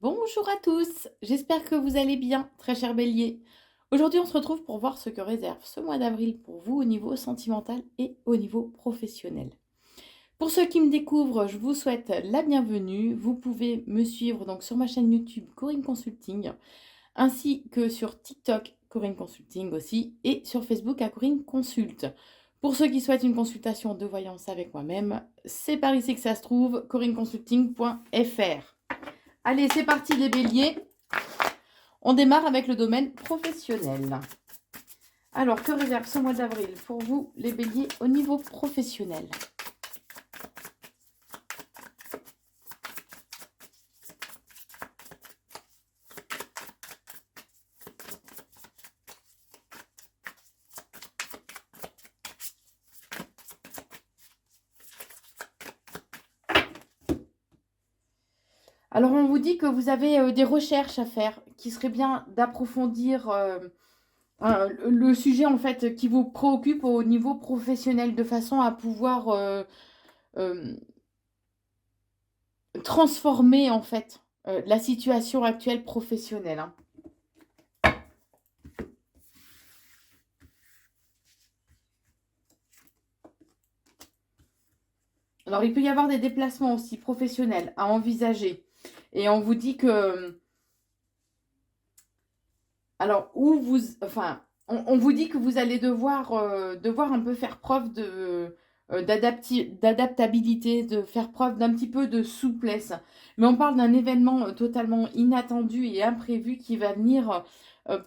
Bonjour à tous, j'espère que vous allez bien, très cher bélier. Aujourd'hui, on se retrouve pour voir ce que réserve ce mois d'avril pour vous au niveau sentimental et au niveau professionnel. Pour ceux qui me découvrent, je vous souhaite la bienvenue. Vous pouvez me suivre donc sur ma chaîne YouTube Corinne Consulting, ainsi que sur TikTok Corinne Consulting aussi, et sur Facebook à Corinne Consulte. Pour ceux qui souhaitent une consultation de voyance avec moi-même, c'est par ici que ça se trouve, corinneconsulting.fr. Allez, c'est parti les béliers. On démarre avec le domaine professionnel. Alors, que réserve ce mois d'avril pour vous, les béliers, au niveau professionnel? Alors, on vous dit que vous avez des recherches à faire, qu'il serait bien d'approfondir le sujet, en fait, qui vous préoccupe au niveau professionnel, de façon à pouvoir euh, transformer, en fait, la situation actuelle professionnelle, hein. Alors, il peut y avoir des déplacements aussi professionnels à envisager. Et on vous dit que, alors, on vous dit que vous allez devoir un peu faire preuve d'adaptabilité, de faire preuve d'un petit peu de souplesse. Mais on parle d'un événement totalement inattendu et imprévu qui va venir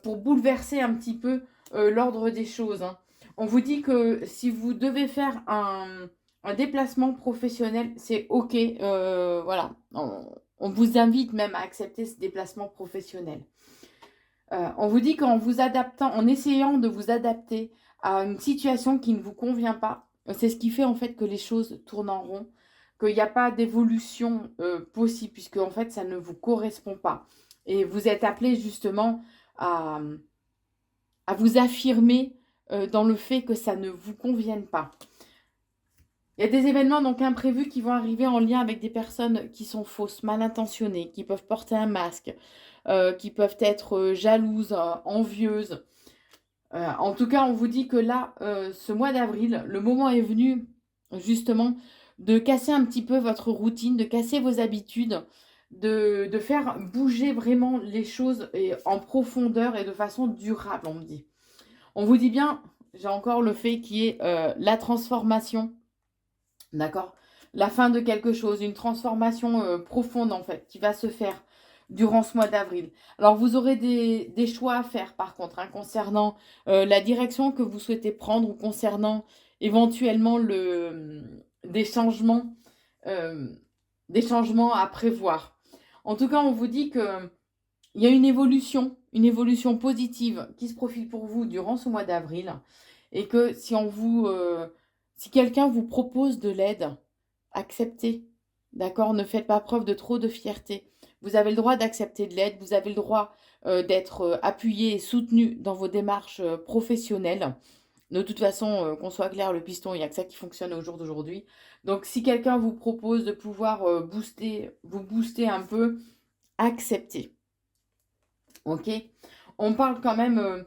pour bouleverser un petit peu l'ordre des choses, hein. On vous dit que si vous devez faire un déplacement professionnel, c'est OK. Voilà. On vous invite même à accepter ce déplacement professionnel. On vous dit qu'en vous adaptant, en essayant de vous adapter à une situation qui ne vous convient pas, c'est ce qui fait en fait que les choses tournent en rond, qu'il n'y a pas d'évolution possible, puisque en fait ça ne vous correspond pas. Et vous êtes appelé justement à, à vous affirmer dans le fait que ça ne vous convienne pas. Il y a des événements donc imprévus qui vont arriver en lien avec des personnes qui sont fausses, mal intentionnées, qui peuvent porter un masque, qui peuvent être jalouses, envieuses. En tout cas, on vous dit que là, ce mois d'avril, le moment est venu justement de casser un petit peu votre routine, de casser vos habitudes, de faire bouger vraiment les choses en profondeur et de façon durable, on me dit. On vous dit bien, j'ai encore le fait qui est la transformation. D'accord? La fin de quelque chose, une transformation profonde en fait, qui va se faire durant ce mois d'avril. Alors vous aurez des choix à faire par contre, hein, concernant la direction que vous souhaitez prendre ou concernant éventuellement des changements, euh, des changements à prévoir. En tout cas, on vous dit que il y a une évolution positive qui se profile pour vous durant ce mois d'avril et que si quelqu'un vous propose de l'aide, acceptez. D'accord? Ne faites pas preuve de trop de fierté. Vous avez le droit d'accepter de l'aide, vous avez le droit d'être appuyé et soutenu dans vos démarches professionnelles. De toute façon, qu'on soit clair, le piston, il n'y a que ça qui fonctionne au jour d'aujourd'hui. Donc, si quelqu'un vous propose de pouvoir vous booster un peu, acceptez. Ok? On parle quand même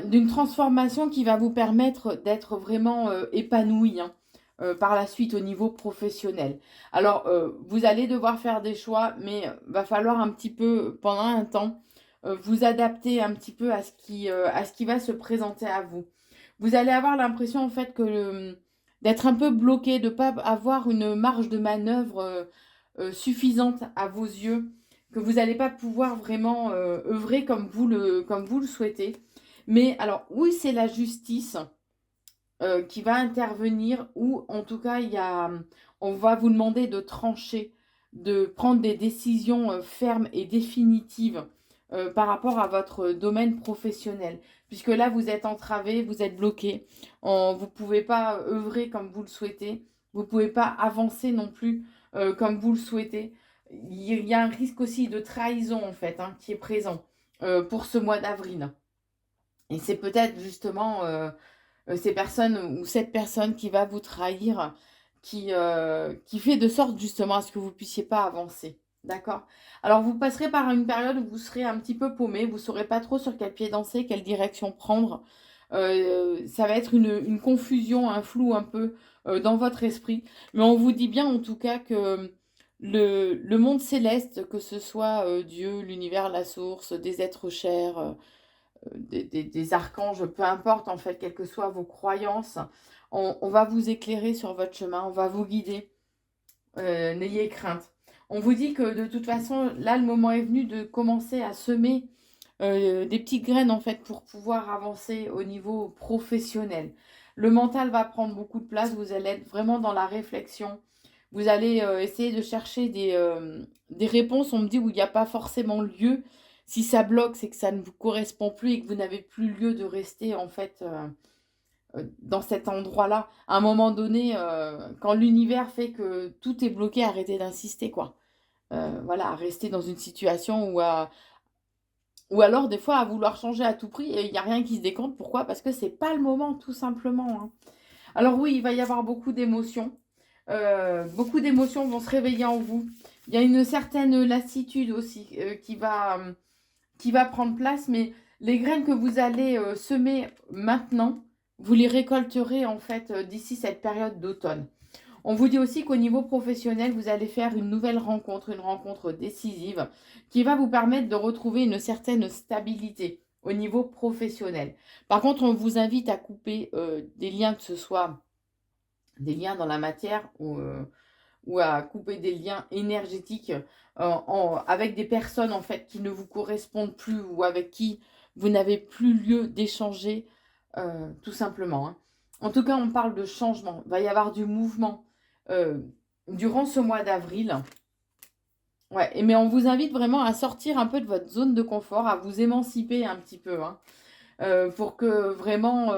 d'une transformation qui va vous permettre d'être vraiment épanoui, hein, par la suite au niveau professionnel. Alors, vous allez devoir faire des choix, mais va falloir un petit peu, pendant un temps, vous adapter un petit peu à ce qui va se présenter à vous. Vous allez avoir l'impression, en fait, d'être un peu bloqué, de ne pas avoir une marge de manœuvre suffisante à vos yeux, que vous n'allez pas pouvoir vraiment œuvrer comme vous le souhaitez. Mais alors, oui, c'est la justice qui va intervenir, ou en tout cas, on va vous demander de trancher, de prendre des décisions fermes et définitives par rapport à votre domaine professionnel. Puisque là, vous êtes entravé, vous êtes bloqué, vous ne pouvez pas œuvrer comme vous le souhaitez, vous ne pouvez pas avancer non plus comme vous le souhaitez. Il y a un risque aussi de trahison, en fait, hein, qui est présent pour ce mois d'avril. Et c'est peut-être justement ces personnes ou cette personne qui va vous trahir, qui fait de sorte justement à ce que vous ne puissiez pas avancer. D'accord? Alors, vous passerez par une période où vous serez un petit peu paumé, vous ne saurez pas trop sur quel pied danser, quelle direction prendre. Ça va être une confusion, un flou un peu dans votre esprit. Mais on vous dit bien en tout cas que le monde céleste, que ce soit Dieu, l'univers, la source, des êtres chers, des archanges, peu importe en fait, quelles que soient vos croyances, on va vous éclairer sur votre chemin, on va vous guider. N'ayez crainte. On vous dit que de toute façon, là, le moment est venu de commencer à semer des petites graines en fait pour pouvoir avancer au niveau professionnel. Le mental va prendre beaucoup de place, vous allez être vraiment dans la réflexion. Vous allez essayer de chercher des réponses, on me dit, où il n'y a pas forcément lieu. Si ça bloque, c'est que ça ne vous correspond plus et que vous n'avez plus lieu de rester en fait dans cet endroit-là. À un moment donné, quand l'univers fait que tout est bloqué, arrêtez d'insister, quoi. Voilà, à rester dans une situation ou alors des fois à vouloir changer à tout prix et il n'y a rien qui se décompte. Pourquoi? Parce que c'est pas le moment, tout simplement, hein. Alors oui, il va y avoir beaucoup d'émotions. Beaucoup d'émotions vont se réveiller en vous. Il y a une certaine lassitude aussi qui va prendre place, mais les graines que vous allez semer maintenant, vous les récolterez en fait d'ici cette période d'automne. On vous dit aussi qu'au niveau professionnel, vous allez faire une nouvelle rencontre, une rencontre décisive qui va vous permettre de retrouver une certaine stabilité au niveau professionnel. Par contre, on vous invite à couper des liens, que ce soit des liens dans la matière ou à couper des liens énergétiques avec des personnes en fait qui ne vous correspondent plus ou avec qui vous n'avez plus lieu d'échanger tout simplement, hein. En tout cas, on parle de changement. Il va y avoir du mouvement euh, durant ce mois d'avril. Ouais, mais on vous invite vraiment à sortir un peu de votre zone de confort, à vous émanciper un petit peu, hein, pour que vraiment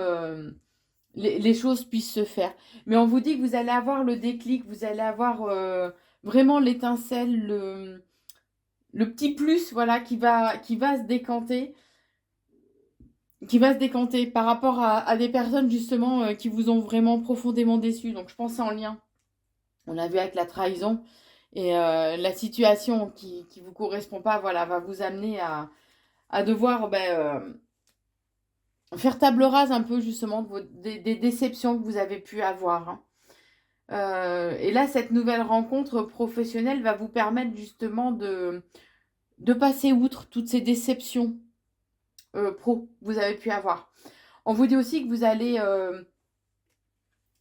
les choses puissent se faire. Mais on vous dit que vous allez avoir le déclic, vous allez avoir vraiment l'étincelle, le petit plus, voilà, qui va se décanter, par rapport à des personnes justement qui vous ont vraiment profondément déçu. Donc je pense en lien. On l'a vu avec la trahison et la situation qui vous correspond pas, voilà, va vous amener à devoir faire table rase un peu justement des déceptions que vous avez pu avoir, hein. Et là, cette nouvelle rencontre professionnelle va vous permettre justement de passer outre toutes ces déceptions pro que vous avez pu avoir. On vous dit aussi que vous allez,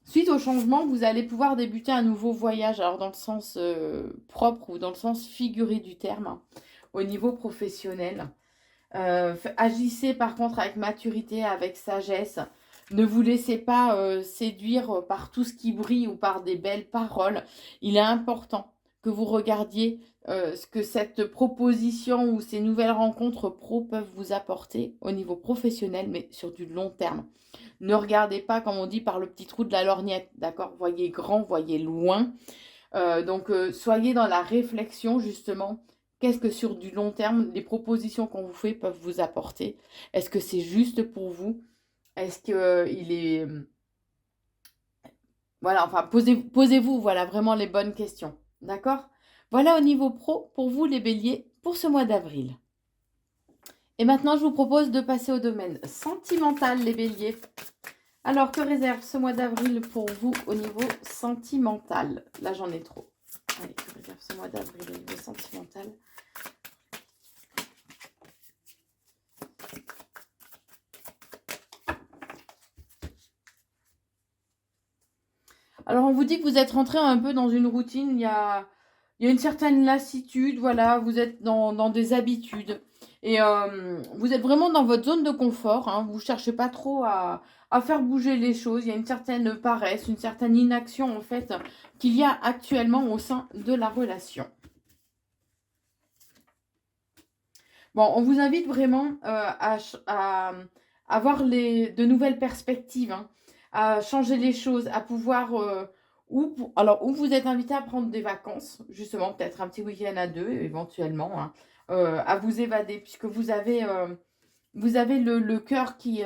suite au changement, vous allez pouvoir débuter un nouveau voyage, alors dans le sens propre ou dans le sens figuré du terme, hein, au niveau professionnel. Agissez par contre avec maturité, avec sagesse. Ne vous laissez pas séduire par tout ce qui brille ou par des belles paroles. Il est important que vous regardiez ce que cette proposition ou ces nouvelles rencontres pro peuvent vous apporter au niveau professionnel, mais sur du long terme. Ne regardez pas, comme on dit, par le petit trou de la lorgnette, d'accord? Voyez grand, voyez loin. Donc, soyez dans la réflexion, justement. Qu'est-ce que sur du long terme, les propositions qu'on vous fait peuvent vous apporter? Est-ce que c'est juste pour vous? Est-ce que il est... Voilà, enfin, posez-vous, voilà, vraiment les bonnes questions. D'accord? Voilà au niveau pro pour vous, les béliers, pour ce mois d'avril. Et maintenant, je vous propose de passer au domaine sentimental, les béliers. Alors, que réserve ce mois d'avril pour vous au niveau sentimental? Là, j'en ai trop. Allez, que réserve ce mois d'avril au niveau sentimental? Alors, on vous dit que vous êtes rentré un peu dans une routine. Il y a une certaine lassitude. Voilà, vous êtes dans des habitudes. Et vous êtes vraiment dans votre zone de confort, hein. Vous ne cherchez pas trop à faire bouger les choses. Il y a une certaine paresse, une certaine inaction, en fait, qu'il y a actuellement au sein de la relation. Bon, on vous invite vraiment à avoir de nouvelles perspectives, hein, à changer les choses, à pouvoir... alors, où vous êtes invité à prendre des vacances, justement, peut-être un petit week-end à deux, éventuellement, hein, à vous évader, puisque vous avez le cœur qui...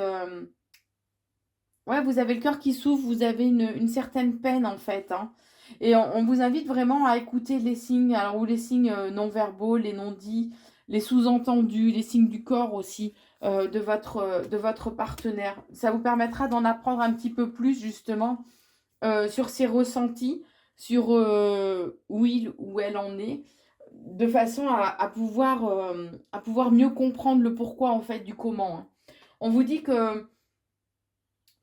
ouais, vous avez le cœur qui souffre, vous avez une certaine peine, en fait, hein. Et on vous invite vraiment à écouter les signes, alors, ou les signes non-verbaux, les non-dits, les sous-entendus, les signes du corps aussi de votre partenaire. Ça vous permettra d'en apprendre un petit peu plus justement sur ses ressentis, sur où il ou elle en est, de façon à pouvoir mieux comprendre le pourquoi en fait du comment, hein. On vous dit que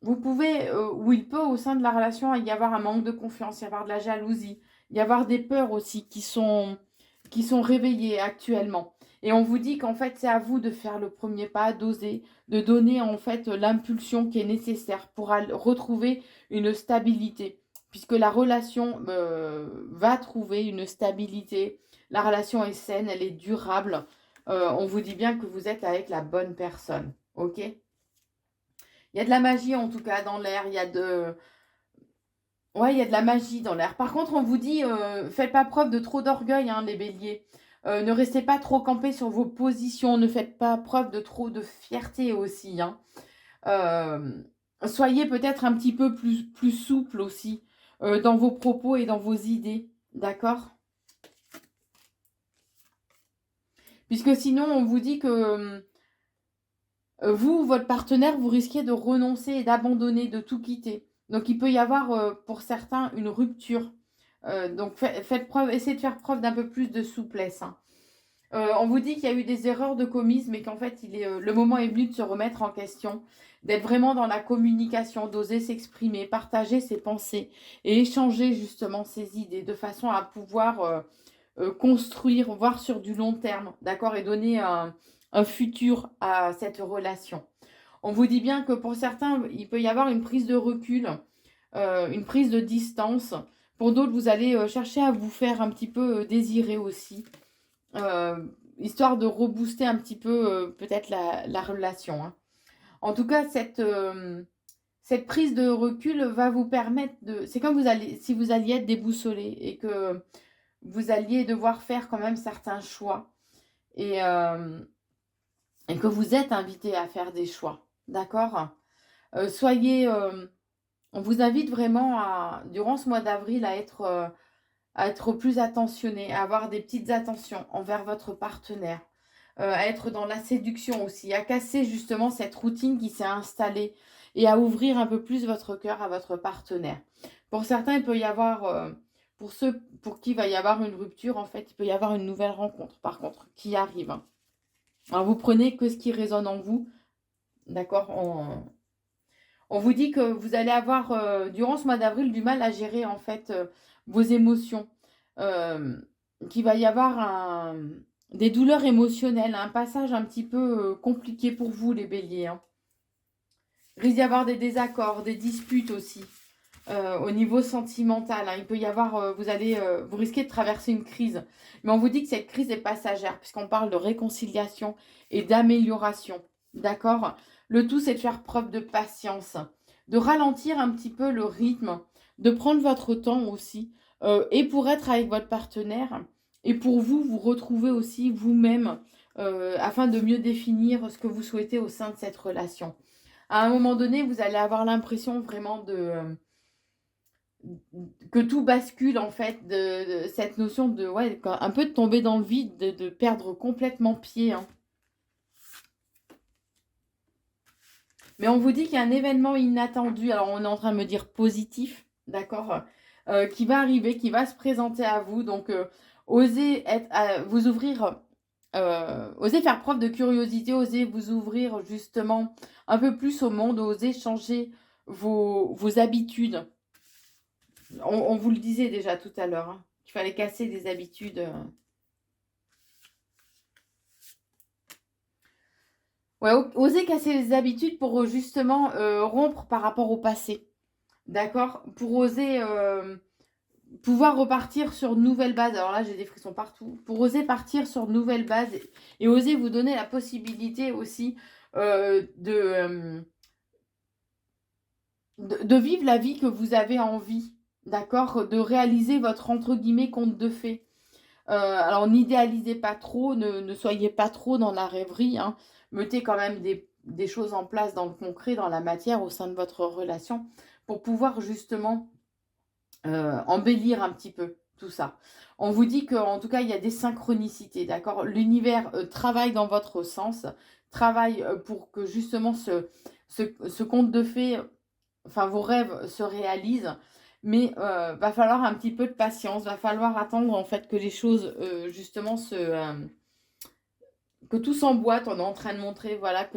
vous pouvez, ou il peut au sein de la relation y avoir un manque de confiance, y avoir de la jalousie, y avoir des peurs aussi qui sont réveillées actuellement. Et on vous dit qu'en fait, c'est à vous de faire le premier pas, d'oser, de donner en fait l'impulsion qui est nécessaire pour retrouver une stabilité. Puisque la relation va trouver une stabilité, la relation est saine, elle est durable. On vous dit bien que vous êtes avec la bonne personne, ok? Il y a de la magie en tout cas dans l'air, il y a de... Ouais, il y a de la magie dans l'air. Par contre, on vous dit, faites pas preuve de trop d'orgueil, hein, les béliers. Ne restez pas trop campés sur vos positions, ne faites pas preuve de trop de fierté aussi, hein. Soyez peut-être un petit peu plus souple aussi dans vos propos et dans vos idées, d'accord? Puisque sinon, on vous dit que vous, votre partenaire, vous risquez de renoncer et d'abandonner, de tout quitter. Donc, il peut y avoir pour certains une rupture. Donc, faites preuve, essayez de faire preuve d'un peu plus de souplesse, hein. On vous dit qu'il y a eu des erreurs de commises, mais qu'en fait, le moment est venu de se remettre en question, d'être vraiment dans la communication, d'oser s'exprimer, partager ses pensées et échanger justement ses idées de façon à pouvoir construire, voir sur du long terme, d'accord, et donner un futur à cette relation. On vous dit bien que pour certains, il peut y avoir une prise de recul, une prise de distance. Pour d'autres, vous allez chercher à vous faire un petit peu désirer aussi, histoire de rebooster un petit peu peut-être la relation, hein. En tout cas, cette prise de recul va vous permettre de... C'est comme si vous alliez être déboussolé et que vous alliez devoir faire quand même certains choix et, et que vous êtes invité à faire des choix, d'accord? On vous invite vraiment durant ce mois d'avril à être plus attentionné, à avoir des petites attentions envers votre partenaire, à être dans la séduction aussi, à casser justement cette routine qui s'est installée et à ouvrir un peu plus votre cœur à votre partenaire. Pour certains, il peut y avoir, pour ceux pour qui il va y avoir une rupture, en fait, il peut y avoir une nouvelle rencontre, par contre, qui arrive, hein. Alors, vous prenez que ce qui résonne en vous, d'accord? On vous dit que vous allez avoir, durant ce mois d'avril, du mal à gérer, en fait, vos émotions. Qu'il va y avoir des douleurs émotionnelles, un passage un petit peu compliqué pour vous, les béliers, hein. Il risque d'y avoir des désaccords, des disputes aussi, au niveau sentimental, hein. Il peut y avoir, vous risquez de traverser une crise. Mais on vous dit que cette crise est passagère, puisqu'on parle de réconciliation et d'amélioration. D'accord? Le tout, c'est de faire preuve de patience, de ralentir un petit peu le rythme, de prendre votre temps aussi, et pour être avec votre partenaire, et pour vous retrouver aussi vous-même, afin de mieux définir ce que vous souhaitez au sein de cette relation. À un moment donné, vous allez avoir l'impression vraiment que tout bascule en fait, de cette notion de, ouais, un peu de tomber dans le vide, de perdre complètement pied, hein. Mais on vous dit qu'il y a un événement inattendu, alors on est en train de me dire positif, d'accord, qui va arriver, qui va se présenter à vous. Donc, osez vous ouvrir, osez faire preuve de curiosité, osez vous ouvrir justement un peu plus au monde, osez changer vos habitudes. On vous le disait déjà tout à l'heure, hein, qu'il fallait casser des habitudes. Ouais, oser casser les habitudes pour justement rompre par rapport au passé. D'accord? Pour oser pouvoir repartir sur de nouvelles bases. Alors là, j'ai des frissons partout. Pour oser partir sur de nouvelles bases et oser vous donner la possibilité aussi de vivre la vie que vous avez envie. D'accord? De réaliser votre entre guillemets conte de fées. Alors, n'idéalisez pas trop, ne soyez pas trop dans la rêverie, hein. Mettez quand même des choses en place dans le concret, dans la matière, au sein de votre relation, pour pouvoir justement embellir un petit peu tout ça. On vous dit qu'en tout cas, il y a des synchronicités, d'accord? L'univers travaille dans votre sens, travaille pour que justement ce conte de fées, enfin vos rêves se réalisent, mais va falloir un petit peu de patience, va falloir attendre en fait que les choses justement que tout s'emboîte. On est en train de montrer, voilà,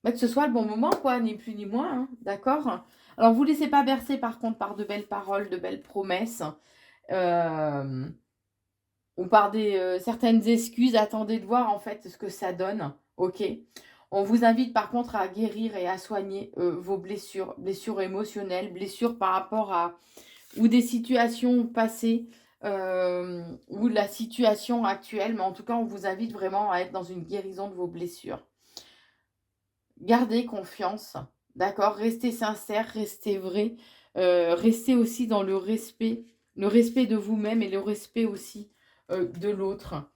bah, que ce soit le bon moment, quoi, ni plus ni moins, hein, d'accord? Alors, vous laissez pas bercer, par contre, par de belles paroles, de belles promesses, euh, ou par des certaines excuses. Attendez de voir, en fait, ce que ça donne, ok? On vous invite, par contre, à guérir et à soigner vos blessures, blessures émotionnelles, blessures par rapport à ou des situations passées, ou la situation actuelle, mais en tout cas, on vous invite vraiment à être dans une guérison de vos blessures. Gardez confiance, d'accord? Restez sincère, restez vrai, restez aussi dans le respect de vous-même et le respect aussi de l'autre.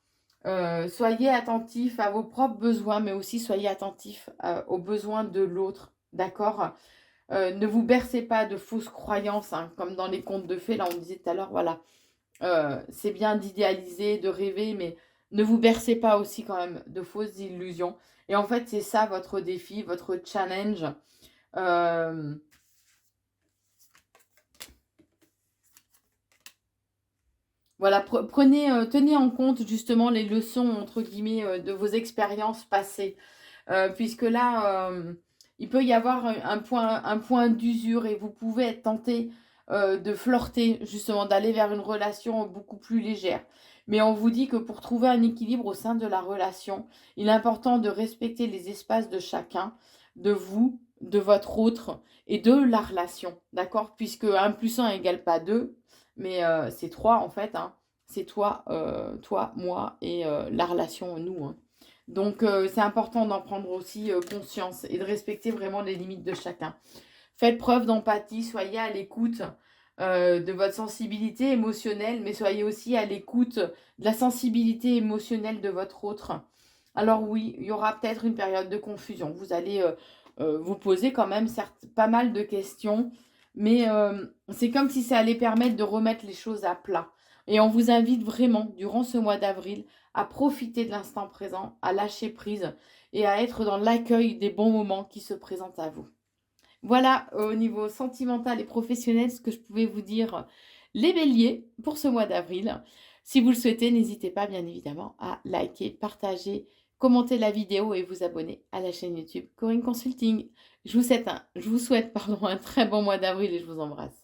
Soyez attentif à vos propres besoins, mais aussi soyez attentif aux besoins de l'autre, d'accord? Ne vous bercez pas de fausses croyances, hein, comme dans les contes de fées, là on disait tout à l'heure, voilà. C'est bien d'idéaliser, de rêver, mais ne vous bercez pas aussi quand même de fausses illusions. Et en fait, c'est ça votre défi, votre challenge. Euh, voilà, prenez, tenez en compte justement les leçons, entre guillemets, de vos expériences passées. Puisque là, il peut y avoir un point d'usure et vous pouvez être tenté de flirter, justement, d'aller vers une relation beaucoup plus légère. Mais on vous dit que pour trouver un équilibre au sein de la relation, il est important de respecter les espaces de chacun, de vous, de votre autre et de la relation, d'accord? Puisque 1 plus 1 égale pas 2, mais c'est 3 en fait, hein. C'est toi, moi et la relation, nous, hein. Donc, c'est important d'en prendre aussi conscience et de respecter vraiment les limites de chacun. Faites preuve d'empathie, soyez à l'écoute de votre sensibilité émotionnelle, mais soyez aussi à l'écoute de la sensibilité émotionnelle de votre autre. Alors oui, il y aura peut-être une période de confusion. Vous allez vous poser quand même pas mal de questions, mais c'est comme si ça allait permettre de remettre les choses à plat. Et on vous invite vraiment, durant ce mois d'avril, à profiter de l'instant présent, à lâcher prise et à être dans l'accueil des bons moments qui se présentent à vous. Voilà, au niveau sentimental et professionnel, ce que je pouvais vous dire, les béliers, pour ce mois d'avril. Si vous le souhaitez, n'hésitez pas, bien évidemment, à liker, partager, commenter la vidéo et vous abonner à la chaîne YouTube Corinne Consulting. Je vous souhaite, un très bon mois d'avril et je vous embrasse.